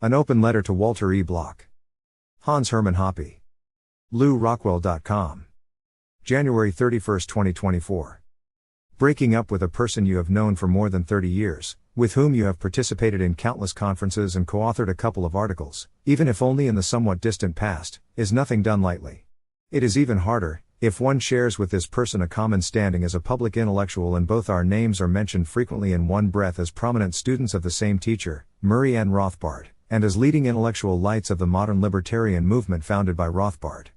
An open letter to Walter E. Block. Hans-Hermann Hoppe. LewRockwell.com. January 31, 2024. Breaking up with a person you have known for more than 30 years, with whom you have participated in countless conferences and co-authored a couple of articles, even if only in the somewhat distant past, is nothing done lightly. It is even harder, if one shares with this person a common standing as a public intellectual and both our names are mentioned frequently in one breath as prominent students of the same teacher, Murray N. Rothbard, and as leading intellectual lights of the modern libertarian movement founded by Rothbard.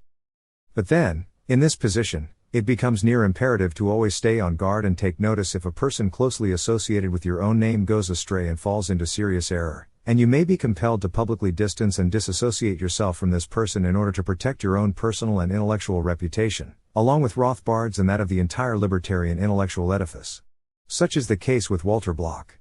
But then, in this position, it becomes near imperative to always stay on guard and take notice if a person closely associated with your own name goes astray and falls into serious error, and you may be compelled to publicly distance and disassociate yourself from this person in order to protect your own personal and intellectual reputation, along with Rothbard's and that of the entire libertarian intellectual edifice. Such is the case with Walter Block.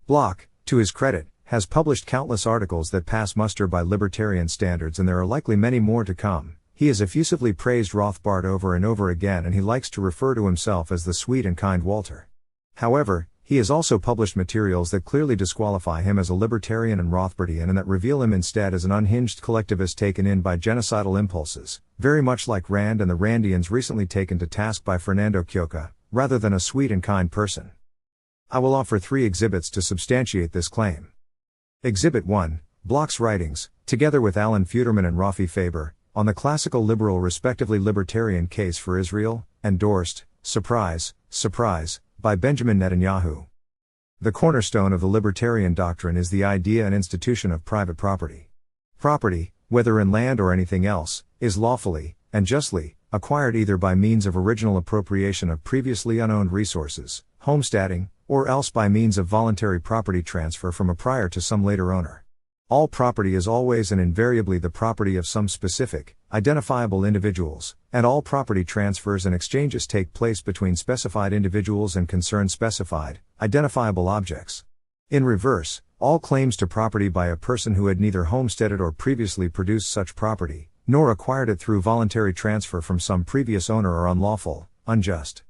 Block, to his credit, has published countless articles that pass muster by libertarian standards, and there are likely many more to come. He has effusively praised Rothbard over and over again, and he likes to refer to himself as the sweet and kind Walter. However, he has also published materials that clearly disqualify him as a libertarian and Rothbardian and that reveal him instead as an unhinged collectivist taken in by genocidal impulses, very much like Rand and the Randians recently taken to task by Fernando Kioka, rather than a sweet and kind person. I will offer 3 exhibits to substantiate this claim. Exhibit 1, Block's writings, together with Alan Futerman and Rafi Faber, on the classical liberal respectively libertarian case for Israel, endorsed, surprise, surprise, by Benjamin Netanyahu. The cornerstone of the libertarian doctrine is the idea and institution of private property. Property, whether in land or anything else, is lawfully, and justly, acquired either by means of original appropriation of previously unowned resources, homesteading, or else by means of voluntary property transfer from a prior to some later owner. All property is always and invariably the property of some specific, identifiable individuals, and all property transfers and exchanges take place between specified individuals and concern specified, identifiable objects. In reverse, all claims to property by a person who had neither homesteaded or previously produced such property, nor acquired it through voluntary transfer from some previous owner are unlawful, unjust.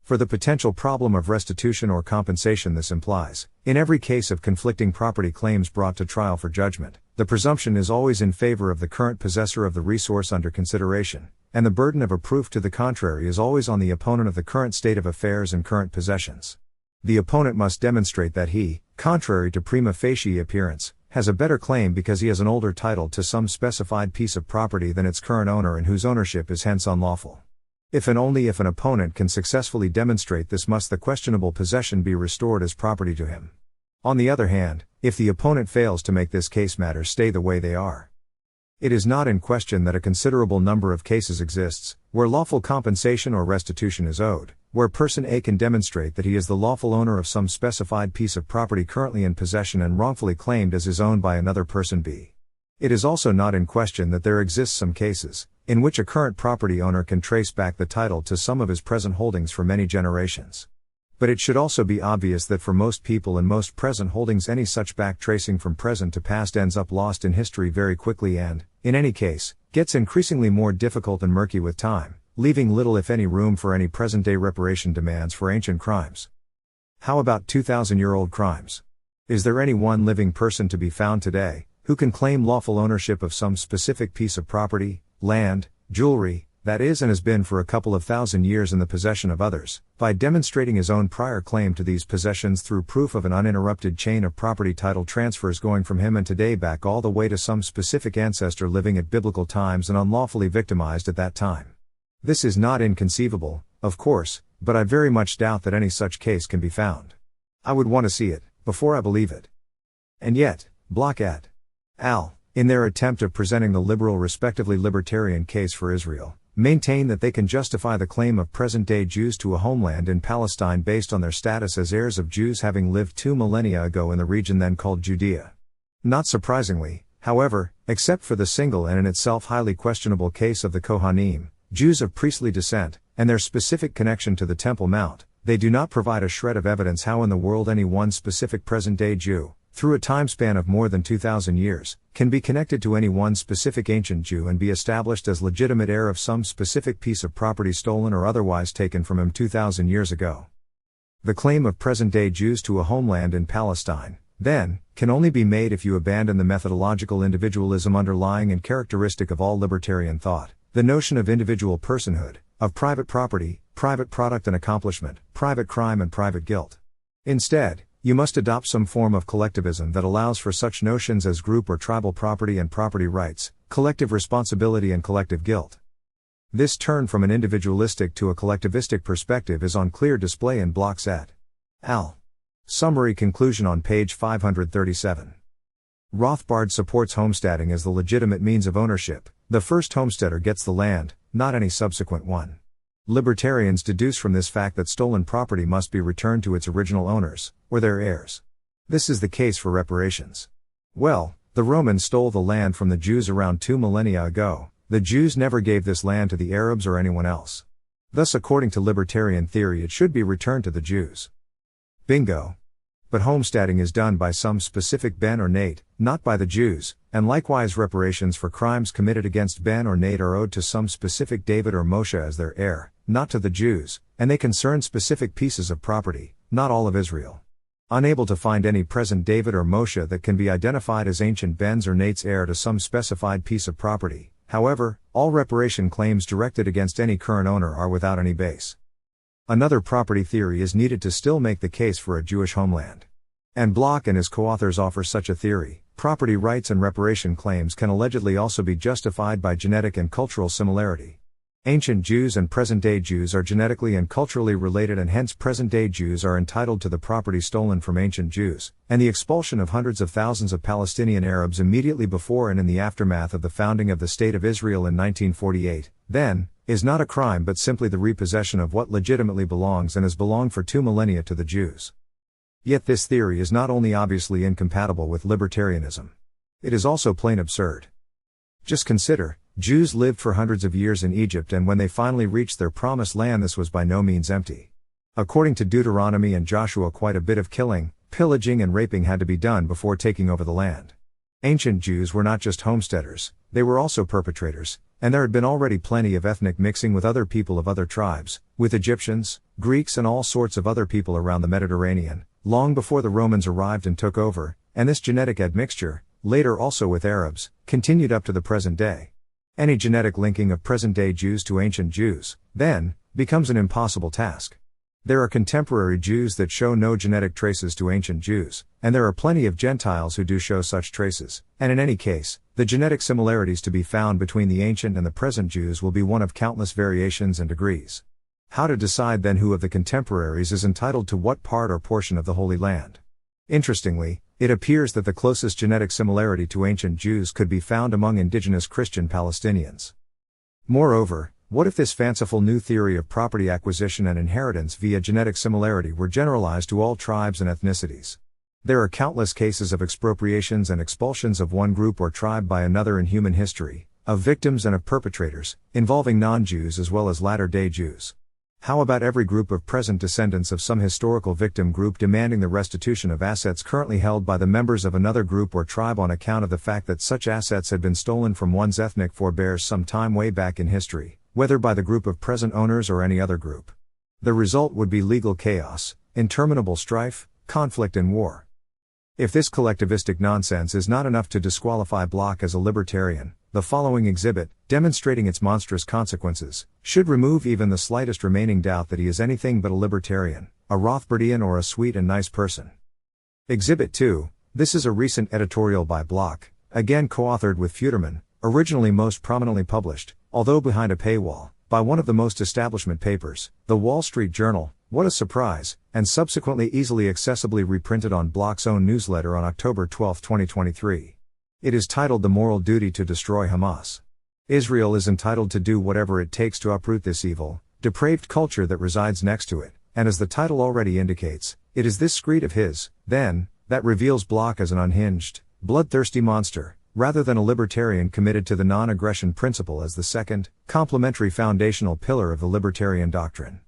For the potential problem of restitution or compensation this implies, in every case of conflicting property claims brought to trial for judgment, the presumption is always in favor of the current possessor of the resource under consideration, and the burden of a proof to the contrary is always on the opponent of the current state of affairs and current possessions. The opponent must demonstrate that he, contrary to prima facie appearance, has a better claim because he has an older title to some specified piece of property than its current owner and whose ownership is hence unlawful. If and only if an opponent can successfully demonstrate this must the questionable possession be restored as property to him. On the other hand, if the opponent fails to make this case, matters stay the way they are. It is not in question that a considerable number of cases exists, where lawful compensation or restitution is owed, where person A can demonstrate that he is the lawful owner of some specified piece of property currently in possession and wrongfully claimed as his own by another person B. It is also not in question that there exists some cases, in which a current property owner can trace back the title to some of his present holdings for many generations. But it should also be obvious that for most people and most present holdings any such back tracing from present to past ends up lost in history very quickly and, in any case, gets increasingly more difficult and murky with time, leaving little if any room for any present-day reparation demands for ancient crimes. How about 2,000-year-old crimes? Is there any one living person to be found today, who can claim lawful ownership of some specific piece of property, land, jewelry, that is and has been for a couple of thousand years in the possession of others, by demonstrating his own prior claim to these possessions through proof of an uninterrupted chain of property title transfers going from him and today back all the way to some specific ancestor living at biblical times and unlawfully victimized at that time? This is not inconceivable, of course, but I very much doubt that any such case can be found. I would want to see it, before I believe it. And yet, Block et al., in their attempt of presenting the liberal respectively libertarian case for Israel, maintain that they can justify the claim of present-day Jews to a homeland in Palestine based on their status as heirs of Jews having lived 2 millennia ago in the region then called Judea. Not surprisingly, however, except for the single and in itself highly questionable case of the Kohanim, Jews of priestly descent, and their specific connection to the Temple Mount, they do not provide a shred of evidence how in the world any one specific present-day Jew, through a time span of more than 2,000 years, can be connected to any one specific ancient Jew and be established as legitimate heir of some specific piece of property stolen or otherwise taken from him 2,000 years ago. The claim of present-day Jews to a homeland in Palestine, then, can only be made if you abandon the methodological individualism underlying and characteristic of all libertarian thought, the notion of individual personhood, of private property, private product and accomplishment, private crime and private guilt. Instead, you must adopt some form of collectivism that allows for such notions as group or tribal property and property rights, collective responsibility and collective guilt. This turn from an individualistic to a collectivistic perspective is on clear display in Bloch's et al. Summary conclusion on page 537. Rothbard supports homesteading as the legitimate means of ownership. The first homesteader gets the land, not any subsequent one. Libertarians deduce from this fact that stolen property must be returned to its original owners, or their heirs. This is the case for reparations. Well, the Romans stole the land from the Jews around 2 millennia ago. The Jews never gave this land to the Arabs or anyone else. Thus, according to libertarian theory, it should be returned to the Jews. Bingo. But homesteading is done by some specific Ben or Nate, not by the Jews, and likewise reparations for crimes committed against Ben or Nate are owed to some specific David or Moshe as their heir, not to the Jews, and they concern specific pieces of property, not all of Israel. Unable to find any present David or Moshe that can be identified as ancient Ben's or Nate's heir to some specified piece of property, however, all reparation claims directed against any current owner are without any base. Another property theory is needed to still make the case for a Jewish homeland. And Bloch and his co-authors offer such a theory. Property rights and reparation claims can allegedly also be justified by genetic and cultural similarity. Ancient Jews and present-day Jews are genetically and culturally related, and hence present-day Jews are entitled to the property stolen from ancient Jews, and the expulsion of hundreds of thousands of Palestinian Arabs immediately before and in the aftermath of the founding of the State of Israel in 1948, then, is not a crime but simply the repossession of what legitimately belongs and has belonged for 2 millennia to the Jews. Yet this theory is not only obviously incompatible with libertarianism. It is also plain absurd. Just consider, Jews lived for hundreds of years in Egypt, and when they finally reached their promised land, this was by no means empty. According to Deuteronomy and Joshua, quite a bit of killing, pillaging and raping had to be done before taking over the land. Ancient Jews were not just homesteaders, they were also perpetrators, and there had been already plenty of ethnic mixing with other people of other tribes, with Egyptians, Greeks and all sorts of other people around the Mediterranean, long before the Romans arrived and took over, and this genetic admixture, later also with Arabs, continued up to the present day. Any genetic linking of present-day Jews to ancient Jews, then, becomes an impossible task. There are contemporary Jews that show no genetic traces to ancient Jews, and there are plenty of Gentiles who do show such traces, and in any case, the genetic similarities to be found between the ancient and the present Jews will be one of countless variations and degrees. How to decide then who of the contemporaries is entitled to what part or portion of the Holy Land? Interestingly, it appears that the closest genetic similarity to ancient Jews could be found among indigenous Christian Palestinians. Moreover, what if this fanciful new theory of property acquisition and inheritance via genetic similarity were generalized to all tribes and ethnicities? There are countless cases of expropriations and expulsions of one group or tribe by another in human history, of victims and of perpetrators, involving non-Jews as well as latter-day Jews. How about every group of present descendants of some historical victim group demanding the restitution of assets currently held by the members of another group or tribe on account of the fact that such assets had been stolen from one's ethnic forebears some time way back in history, whether by the group of present owners or any other group? The result would be legal chaos, interminable strife, conflict and war. If this collectivistic nonsense is not enough to disqualify Bloch as a libertarian, the following exhibit, demonstrating its monstrous consequences, should remove even the slightest remaining doubt that he is anything but a libertarian, a Rothbardian or a sweet and nice person. Exhibit 2, this is a recent editorial by Bloch, again co-authored with Futerman, originally most prominently published, although behind a paywall, by one of the most establishment papers, the Wall Street Journal, what a surprise, and subsequently easily accessibly reprinted on Bloch's own newsletter on October 12, 2023. It is titled The Moral Duty to Destroy Hamas. Israel is entitled to do whatever it takes to uproot this evil, depraved culture that resides next to it, and as the title already indicates, it is this screed of his, then, that reveals Bloch as an unhinged, bloodthirsty monster, rather than a libertarian committed to the non-aggression principle as the second, complementary foundational pillar of the libertarian doctrine.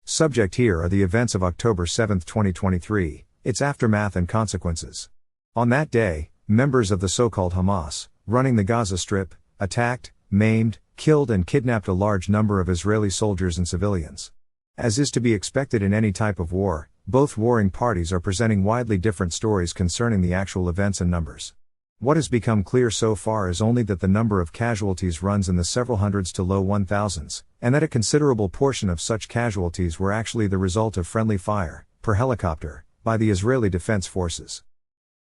Subject here are the events of October 7, 2023, its aftermath and consequences. On that day, members of the so-called Hamas, running the Gaza Strip, attacked, maimed, killed and kidnapped a large number of Israeli soldiers and civilians. As is to be expected in any type of war, both warring parties are presenting widely different stories concerning the actual events and numbers. What has become clear so far is only that the number of casualties runs in the several hundreds to low 1,000s, and that a considerable portion of such casualties were actually the result of friendly fire, per helicopter, by the Israeli Defense Forces.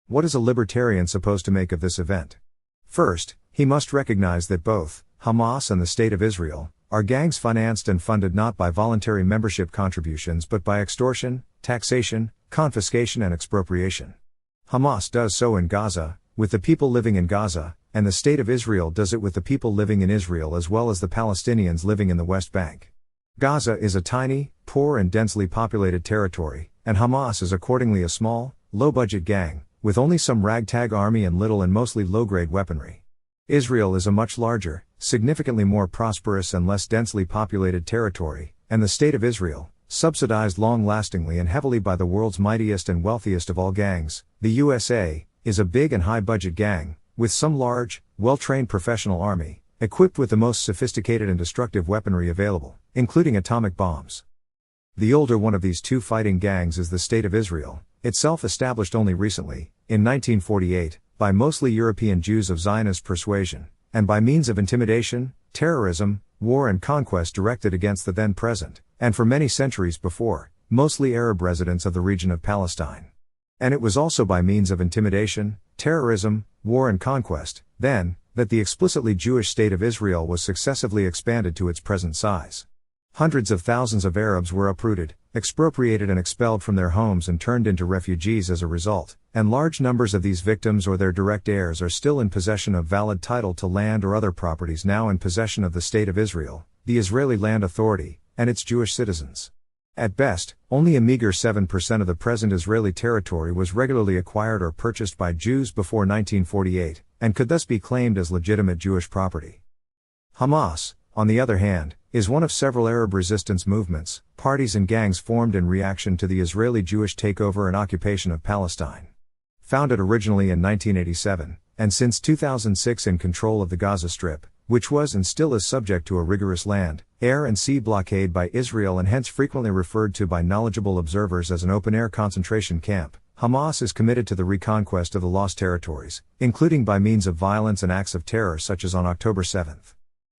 What is a libertarian supposed to make of this event? First, he must recognize that both Hamas and the State of Israel are gangs financed and funded not by voluntary membership contributions but by extortion, taxation, confiscation and expropriation. Hamas does so in Gaza, with the people living in Gaza, and the State of Israel does it with the people living in Israel as well as the Palestinians living in the West Bank. Gaza is a tiny, poor and densely populated territory, and Hamas is accordingly a small, low-budget gang, with only some ragtag army and little and mostly low-grade weaponry. Israel is a much larger, significantly more prosperous and less densely populated territory, and the State of Israel, subsidized long-lastingly and heavily by the world's mightiest and wealthiest of all gangs, the USA, is a big and high-budget gang, with some large, well-trained professional army, equipped with the most sophisticated and destructive weaponry available, including atomic bombs. The older one of these two fighting gangs is the State of Israel, itself established only recently, in 1948, by mostly European Jews of Zionist persuasion, and by means of intimidation, terrorism, war and conquest directed against the then-present, and for many centuries before, mostly Arab residents of the region of Palestine. And it was also by means of intimidation, terrorism, war and conquest, then, that the explicitly Jewish State of Israel was successively expanded to its present size. Hundreds of thousands of Arabs were uprooted, expropriated and expelled from their homes and turned into refugees as a result, and large numbers of these victims or their direct heirs are still in possession of valid title to land or other properties now in possession of the State of Israel, the Israeli Land Authority, and its Jewish citizens. At best, only a meager 7% of the present Israeli territory was regularly acquired or purchased by Jews before 1948, and could thus be claimed as legitimate Jewish property. Hamas, on the other hand, is one of several Arab resistance movements, parties and gangs formed in reaction to the Israeli Jewish takeover and occupation of Palestine. Founded originally in 1987, and since 2006 in control of the Gaza Strip, which was and still is subject to a rigorous land, air and sea blockade by Israel and hence frequently referred to by knowledgeable observers as an open-air concentration camp, Hamas is committed to the reconquest of the lost territories, including by means of violence and acts of terror such as on October 7.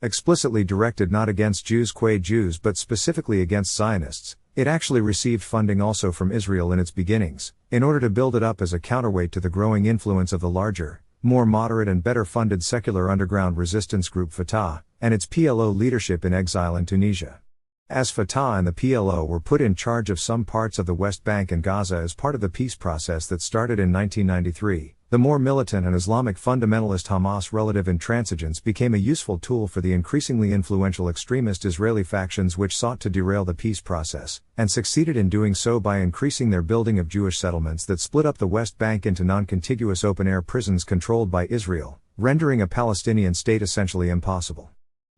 Explicitly directed not against Jews qua Jews but specifically against Zionists, it actually received funding also from Israel in its beginnings, in order to build it up as a counterweight to the growing influence of the larger, more moderate and better funded secular underground resistance group Fatah, and its PLO leadership in exile in Tunisia. As Fatah and the PLO were put in charge of some parts of the West Bank and Gaza as part of the peace process that started in 1993, the more militant and Islamic fundamentalist Hamas relative intransigence became a useful tool for the increasingly influential extremist Israeli factions which sought to derail the peace process, and succeeded in doing so by increasing their building of Jewish settlements that split up the West Bank into non-contiguous open-air prisons controlled by Israel, rendering a Palestinian state essentially impossible.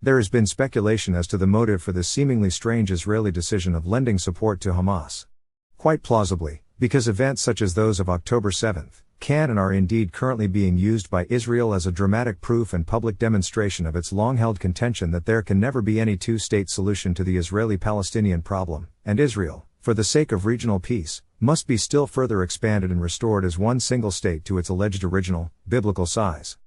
There has been speculation as to the motive for this seemingly strange Israeli decision of lending support to Hamas. Quite plausibly, because events such as those of October 7 can and are indeed currently being used by Israel as a dramatic proof and public demonstration of its long-held contention that there can never be any two-state solution to the Israeli-Palestinian problem, and Israel, for the sake of regional peace, must be still further expanded and restored as one single state to its alleged original, biblical size.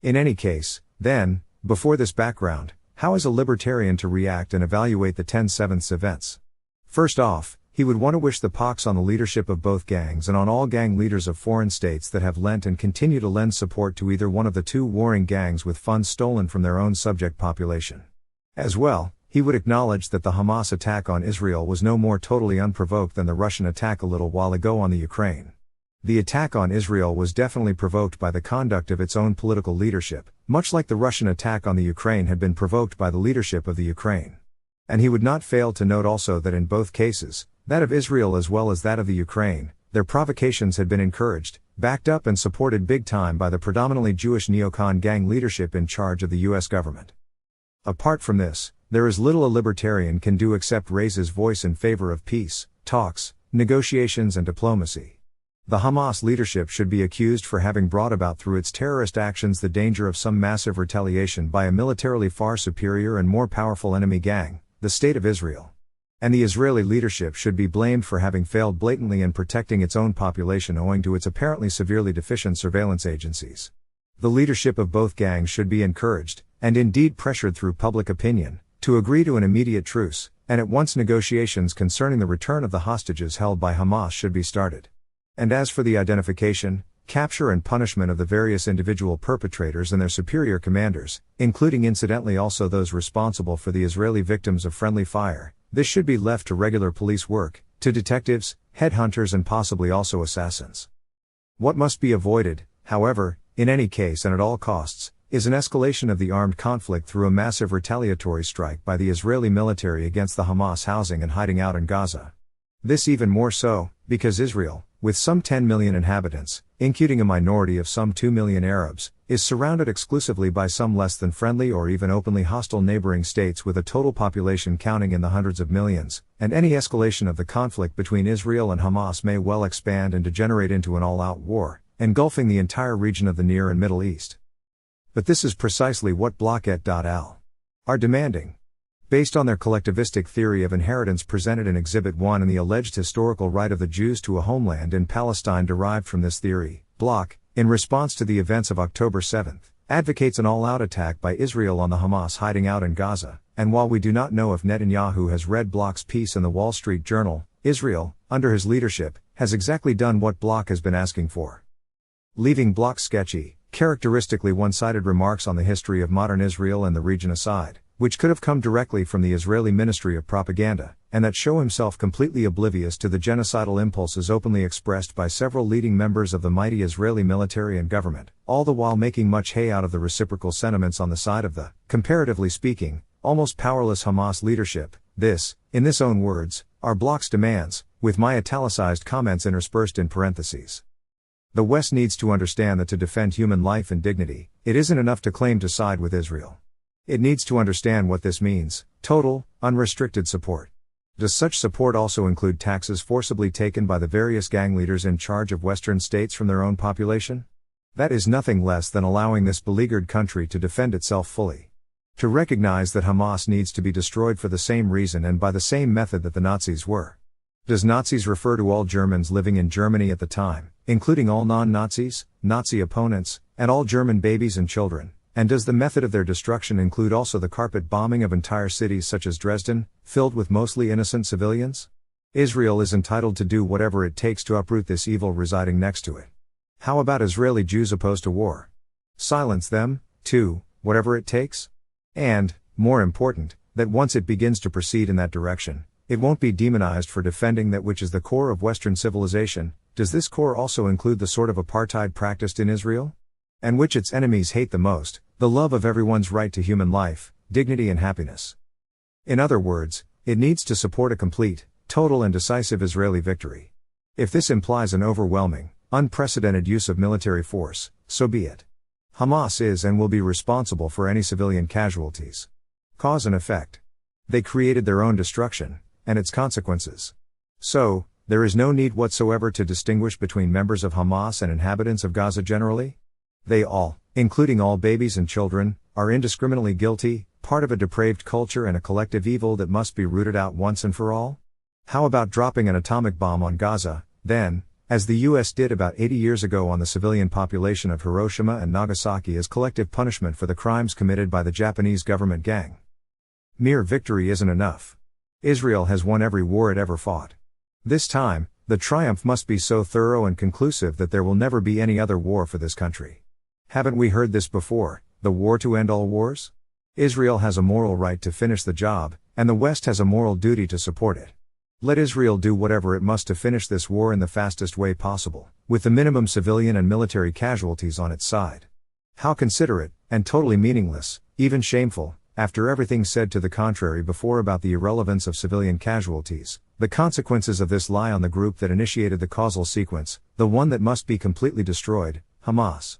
In any case, then, before this background, how is a libertarian to react and evaluate the 10/7 events? First off, he would want to wish the pox on the leadership of both gangs and on all gang leaders of foreign states that have lent and continue to lend support to either one of the two warring gangs with funds stolen from their own subject population. As well, he would acknowledge that the Hamas attack on Israel was no more totally unprovoked than the Russian attack a little while ago on the Ukraine. The attack on Israel was definitely provoked by the conduct of its own political leadership, much like the Russian attack on the Ukraine had been provoked by the leadership of the Ukraine. And he would not fail to note also that in both cases, that of Israel as well as that of the Ukraine, their provocations had been encouraged, backed up and supported big time by the predominantly Jewish neocon gang leadership in charge of the US government. Apart from this, there is little a libertarian can do except raise his voice in favor of peace, talks, negotiations and diplomacy. The Hamas leadership should be accused for having brought about through its terrorist actions the danger of some massive retaliation by a militarily far superior and more powerful enemy gang, the State of Israel. And the Israeli leadership should be blamed for having failed blatantly in protecting its own population owing to its apparently severely deficient surveillance agencies. The leadership of both gangs should be encouraged, and indeed pressured through public opinion, to agree to an immediate truce, and at once negotiations concerning the return of the hostages held by Hamas should be started. And as for the identification, capture and punishment of the various individual perpetrators and their superior commanders, including incidentally also those responsible for the Israeli victims of friendly fire, this should be left to regular police work, to detectives, headhunters and possibly also assassins. What must be avoided, however, in any case and at all costs, is an escalation of the armed conflict through a massive retaliatory strike by the Israeli military against the Hamas housing and hiding out in Gaza. This even more so, because Israel, with some 10 million inhabitants, including a minority of some 2 million Arabs, is surrounded exclusively by some less than friendly or even openly hostile neighboring states with a total population counting in the hundreds of millions, and any escalation of the conflict between Israel and Hamas may well expand and degenerate into an all-out war, engulfing the entire region of the Near and Middle East. But this is precisely what Bloc et al. Are demanding. Based on their collectivistic theory of inheritance presented in Exhibit 1 and the alleged historical right of the Jews to a homeland in Palestine derived from this theory, Bloc, in response to the events of October 7, advocates an all-out attack by Israel on the Hamas hiding out in Gaza, and while we do not know if Netanyahu has read Bloc's piece in the Wall Street Journal, Israel, under his leadership, has exactly done what Bloc has been asking for. Leaving Bloc's sketchy, characteristically one-sided remarks on the history of modern Israel and the region aside, which could have come directly from the Israeli Ministry of Propaganda, and that show himself completely oblivious to the genocidal impulses openly expressed by several leading members of the mighty Israeli military and government, all the while making much hay out of the reciprocal sentiments on the side of the, comparatively speaking, almost powerless Hamas leadership. This, in this own words, are Bloc's demands, with my italicized comments interspersed in parentheses. The West needs to understand that to defend human life and dignity, it isn't enough to claim to side with Israel. It needs to understand what this means: total, unrestricted support. Does such support also include taxes forcibly taken by the various gang leaders in charge of Western states from their own population? That is nothing less than allowing this beleaguered country to defend itself fully. To recognize that Hamas needs to be destroyed for the same reason and by the same method that the Nazis were. Does Nazis refer to all Germans living in Germany at the time, including all non-Nazis, Nazi opponents, and all German babies and children? And does the method of their destruction include also the carpet bombing of entire cities such as Dresden, filled with mostly innocent civilians? Israel is entitled to do whatever it takes to uproot this evil residing next to it. How about Israeli Jews opposed to war? Silence them, too, whatever it takes? And, more important, that once it begins to proceed in that direction, it won't be demonized for defending that which is the core of Western civilization. Does this core also include the sort of apartheid practiced in Israel? And which its enemies hate the most, the love of everyone's right to human life, dignity and happiness. In other words, it needs to support a complete, total and decisive Israeli victory. If this implies an overwhelming, unprecedented use of military force, so be it. Hamas is and will be responsible for any civilian casualties. Cause and effect. They created their own destruction, and its consequences. So, there is no need whatsoever to distinguish between members of Hamas and inhabitants of Gaza generally. They all, including all babies and children, are indiscriminately guilty, part of a depraved culture and a collective evil that must be rooted out once and for all? How about dropping an atomic bomb on Gaza, then, as the US did about 80 years ago on the civilian population of Hiroshima and Nagasaki as collective punishment for the crimes committed by the Japanese government gang? Mere victory isn't enough. Israel has won every war it ever fought. This time, the triumph must be so thorough and conclusive that there will never be any other war for this country. Haven't we heard this before, the war to end all wars? Israel has a moral right to finish the job, and the West has a moral duty to support it. Let Israel do whatever it must to finish this war in the fastest way possible, with the minimum civilian and military casualties on its side. How considerate, and totally meaningless, even shameful, after everything said to the contrary before about the irrelevance of civilian casualties. The consequences of this lie on the group that initiated the causal sequence, the one that must be completely destroyed, Hamas.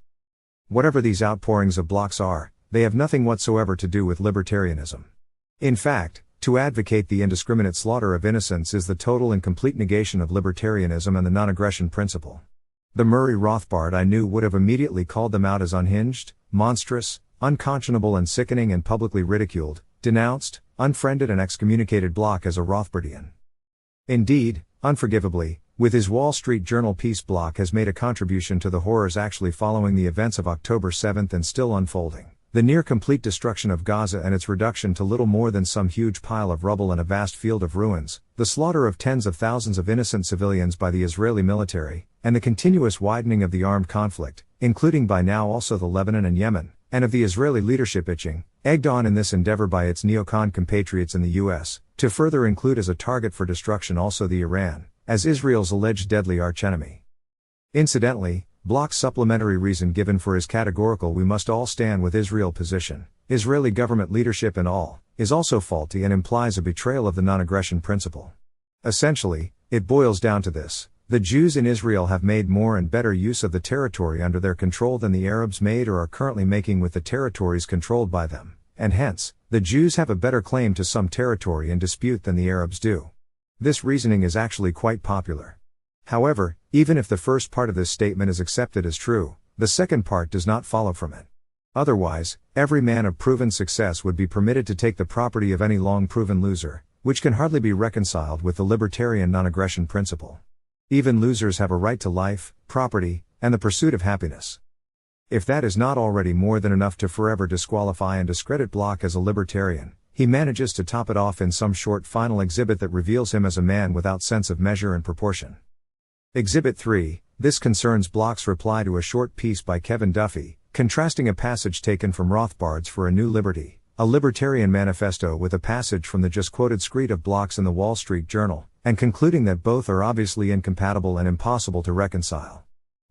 Whatever these outpourings of Blocs are, they have nothing whatsoever to do with libertarianism. In fact, to advocate the indiscriminate slaughter of innocents is the total and complete negation of libertarianism and the non-aggression principle. The Murray Rothbard I knew would have immediately called them out as unhinged, monstrous, unconscionable and sickening and publicly ridiculed, denounced, unfriended and excommunicated Bloch as a Rothbardian. Indeed, unforgivably, with his Wall Street Journal piece, Bloch has made a contribution to the horrors actually following the events of October 7 and still unfolding. The near-complete destruction of Gaza and its reduction to little more than some huge pile of rubble and a vast field of ruins, the slaughter of tens of thousands of innocent civilians by the Israeli military, and the continuous widening of the armed conflict, including by now also the Lebanon and Yemen, and of the Israeli leadership egged on in this endeavor by its neocon compatriots in the US, to further include as a target for destruction also the Iran, as Israel's alleged deadly archenemy. Incidentally, Bloch's supplementary reason given for his categorical "we must all stand with Israel" position, Israeli government leadership and all, is also faulty and implies a betrayal of the non-aggression principle. Essentially, it boils down to this: the Jews in Israel have made more and better use of the territory under their control than the Arabs made or are currently making with the territories controlled by them, and hence, the Jews have a better claim to some territory in dispute than the Arabs do. This reasoning is actually quite popular. However, even if the first part of this statement is accepted as true, the second part does not follow from it. Otherwise, every man of proven success would be permitted to take the property of any long-proven loser, which can hardly be reconciled with the libertarian non-aggression principle. Even losers have a right to life, property, and the pursuit of happiness. If that is not already more than enough to forever disqualify and discredit Bloch as a libertarian, he manages to top it off in some short final exhibit that reveals him as a man without sense of measure and proportion. Exhibit 3, this concerns Bloch's reply to a short piece by Kevin Duffy, contrasting a passage taken from Rothbard's For a New Liberty, a libertarian manifesto, with a passage from the just quoted screed of Bloch's in the Wall Street Journal, and concluding that both are obviously incompatible and impossible to reconcile.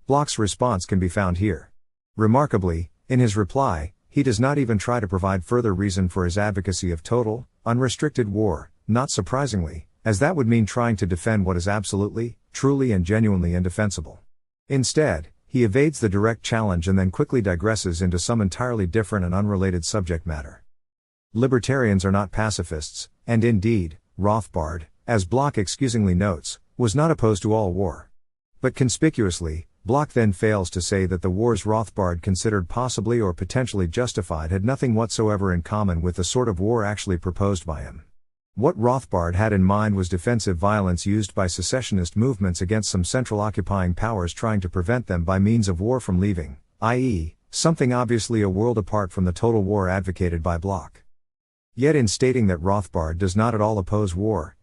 Bloch's response can be found here. Remarkably, in his reply, he does not even try to provide further reason for his advocacy of total, unrestricted war, not surprisingly, as that would mean trying to defend what is absolutely, truly and genuinely indefensible. Instead, he evades the direct challenge and then quickly digresses into some entirely different and unrelated subject matter. Libertarians are not pacifists, and indeed, Rothbard, as Bloch excusingly notes, was not opposed to all war. But conspicuously, Bloch then fails to say that the wars Rothbard considered possibly or potentially justified had nothing whatsoever in common with the sort of war actually proposed by him. What Rothbard had in mind was defensive violence used by secessionist movements against some central occupying powers trying to prevent them by means of war from leaving, i.e., something obviously a world apart from the total war advocated by Bloch. Yet in stating that Rothbard does not at all oppose war,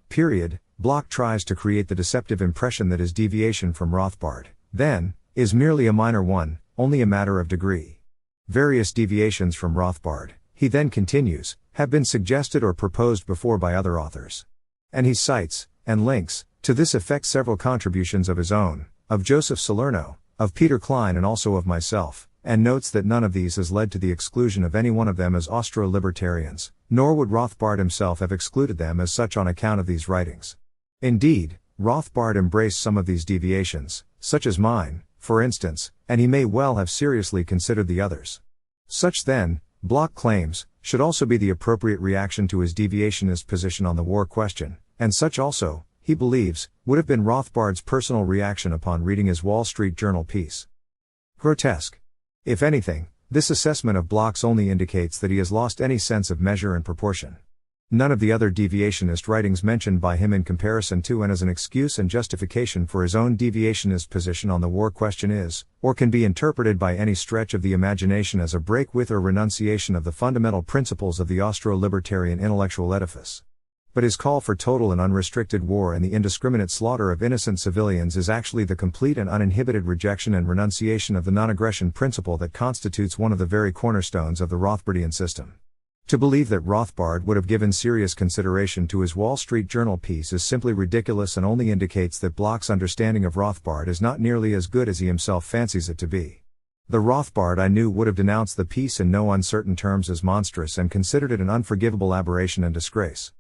Bloch tries to create the deceptive impression that his deviation from Rothbard, then, is merely a minor one, only a matter of degree. Various deviations from Rothbard, he then continues, have been suggested or proposed before by other authors. And he cites, and links, to this effect several contributions of his own, of Joseph Salerno, of Peter Klein and also of myself, and notes that none of these has led to the exclusion of any one of them as Austro-libertarians, nor would Rothbard himself have excluded them as such on account of these writings. Indeed, Rothbard embraced some of these deviations, such as mine, for instance, and he may well have seriously considered the others. Such then, Bloch claims, should also be the appropriate reaction to his deviationist position on the war question, and such also, he believes, would have been Rothbard's personal reaction upon reading his Wall Street Journal piece. Grotesque. If anything, this assessment of Bloch's only indicates that he has lost any sense of measure and proportion. None of the other deviationist writings mentioned by him in comparison to and as an excuse and justification for his own deviationist position on the war question is, or can be interpreted by any stretch of the imagination as a break with or renunciation of the fundamental principles of the Austro-libertarian intellectual edifice. But his call for total and unrestricted war and the indiscriminate slaughter of innocent civilians is actually the complete and uninhibited rejection and renunciation of the non-aggression principle that constitutes one of the very cornerstones of the Rothbardian system. To believe that Rothbard would have given serious consideration to his Wall Street Journal piece is simply ridiculous and only indicates that Bloch's understanding of Rothbard is not nearly as good as he himself fancies it to be. The Rothbard I knew would have denounced the piece in no uncertain terms as monstrous and considered it an unforgivable aberration and disgrace.